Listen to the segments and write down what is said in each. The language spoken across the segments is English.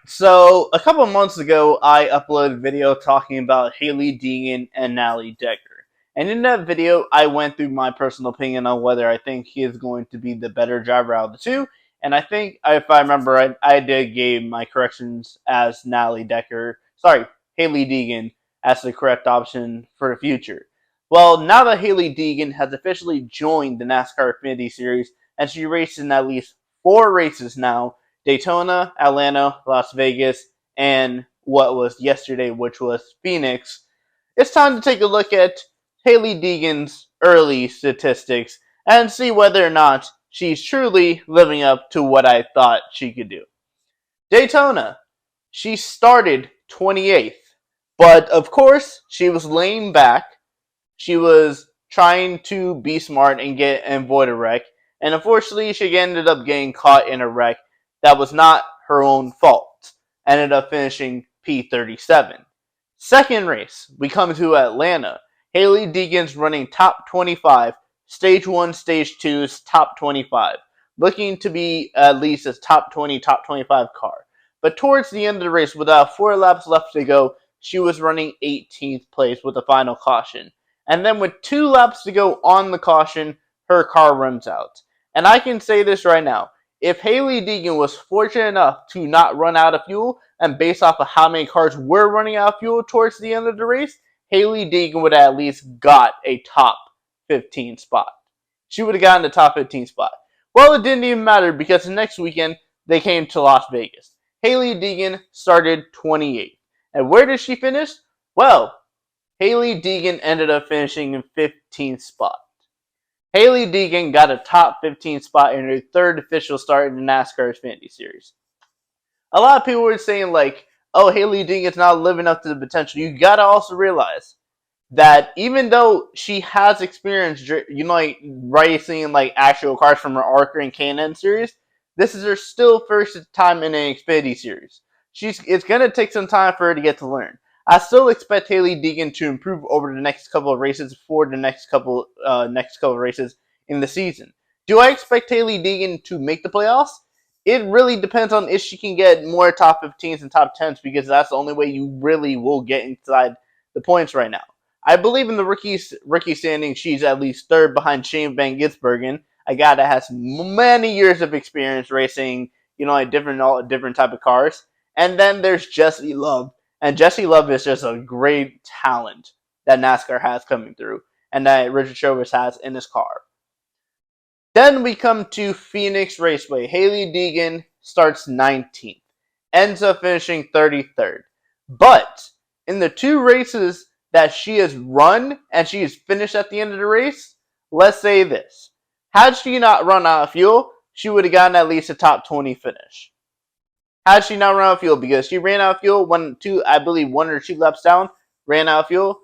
So a couple of months ago, I uploaded a video talking about Hailie Deegan and Hailie Deegan. And in that video, I went through my personal opinion on whether I think he is going to be the better driver out of the two. And I think, if I remember right, I did give my corrections as Hailie Deegan as the correct option for the future. Well, now that Hailie Deegan has officially joined the NASCAR Xfinity Series, and she races in at least 4 races now, Daytona, Atlanta, Las Vegas, and what was yesterday, which was Phoenix. It's time to take a look at Hailie Deegan's early statistics and see whether or not she's truly living up to what I thought she could do. Daytona, she started 28th, but of course, she was laying back. She was trying to be smart and avoid a wreck, and unfortunately, she ended up getting caught in a wreck that was not her own fault. Ended up finishing P37. Second race, we come to Atlanta. Hailie Deegan's running top 25, stage 1, stage 2's top 25, looking to be at least a top 20, top 25 car. But towards the end of the race, with about 4 laps left to go, she was running 18th place with the final caution. And then with 2 laps to go on the caution, her car runs out. And I can say this right now. If Hailie Deegan was fortunate enough to not run out of fuel, and based off of how many cars were running out of fuel towards the end of the race, Hailie Deegan would have at least got a top 15 spot. She would have gotten the top 15 spot. Well, it didn't even matter because the next weekend they came to Las Vegas. Hailie Deegan started 28th. And where did she finish? Well, Hailie Deegan ended up finishing in 15th spot. Hailie Deegan got a top 15 spot in her third official start in the NASCAR Xfinity Series. A lot of people were saying oh, Hailie Deegan's not living up to the potential. You gotta also realize that even though she has experience, racing actual cars from her ARCA and K&N series, this is her still first time in an Xfinity Series. It's gonna take some time for her to get to learn. I still expect Hailie Deegan to improve over the next couple of races for the next couple of races in the season. Do I expect Hailie Deegan to make the playoffs? It really depends on if she can get more top 15s and top 10s because that's the only way you really will get inside the points right now. I believe in the rookie standing, she's at least third behind Shane Van Gisbergen, a guy that has many years of experience racing, different type of cars. And then there's Jesse Love. And Jesse Love is just a great talent that NASCAR has coming through and that Richard Childress has in his car. Then we come to Phoenix Raceway. Hailie Deegan starts 19th, ends up finishing 33rd. But in the 2 races that she has run and she has finished at the end of the race, let's say this. Had she not run out of fuel, she would have gotten at least a top 20 finish. Had she not run out of fuel, because she ran out of fuel, 1 or 2 laps down, ran out of fuel,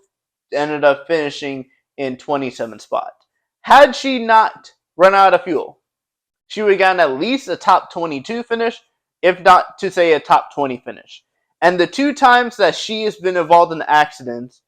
ended up finishing in 27th spot. Had she not run out of fuel, she would have gotten at least a top 22 finish, if not to say a top 20 finish. And the 2 times that she has been involved in accidents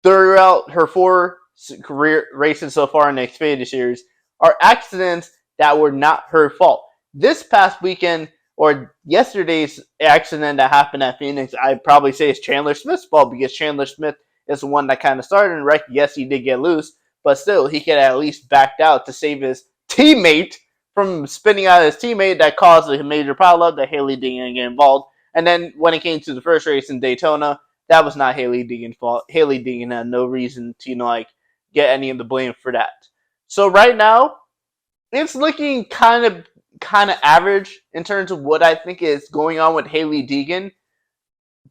throughout her 4 career races so far in the Xfinity Series are accidents that were not her fault. This past weekend, or yesterday's accident that happened at Phoenix, I'd probably say it's Chandler Smith's fault because Chandler Smith is the one that kind of started the wreck. Yes, he did get loose, but still, he could at least backed out to save his teammate from spinning out his teammate that caused a major pileup that Hailie Deegan get involved. And then when it came to the first race in Daytona, that was not Hailie Deegan's fault. Hailie Deegan had no reason to get any of the blame for that. So right now, it's looking kind of average in terms of what I think is going on with Hailie Deegan.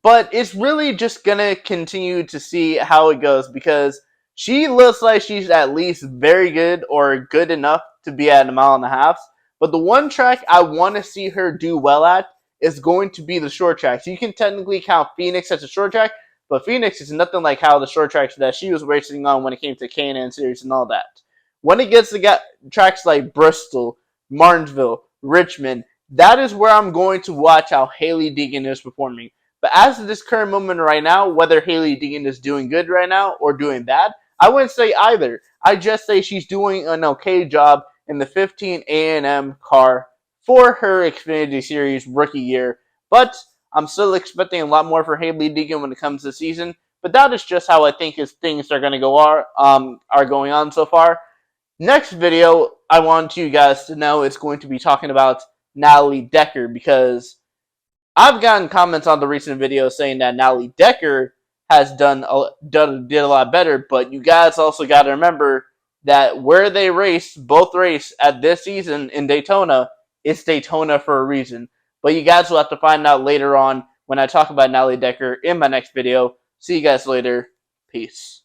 But it's really just going to continue to see how it goes because she looks like she's at least very good or good enough to be at a mile and a half. But the one track I want to see her do well at is going to be the short tracks. You can technically count Phoenix as a short track, but Phoenix is nothing like how the short tracks that she was racing on when it came to K&N series and all that. When it gets to tracks like Bristol, Martinsville, Richmond, that is where I'm going to watch how Hailie Deegan is performing. But as of this current moment right now, whether Hailie Deegan is doing good right now or doing bad, I wouldn't say either. I just say she's doing an okay job in the 15 A&M car for her Xfinity Series rookie year. But I'm still expecting a lot more for Hailie Deegan when it comes to the season, but that is just how I think his things are going to go are going on so far. Next video, I want you guys to know it's going to be talking about Natalie Decker, because I've gotten comments on the recent video saying that Natalie Decker has did a lot better, but you guys also got to remember that where they both race at this season in Daytona, it's Daytona for a reason. But you guys will have to find out later on when I talk about Natalie Decker in my next video. See you guys later. Peace.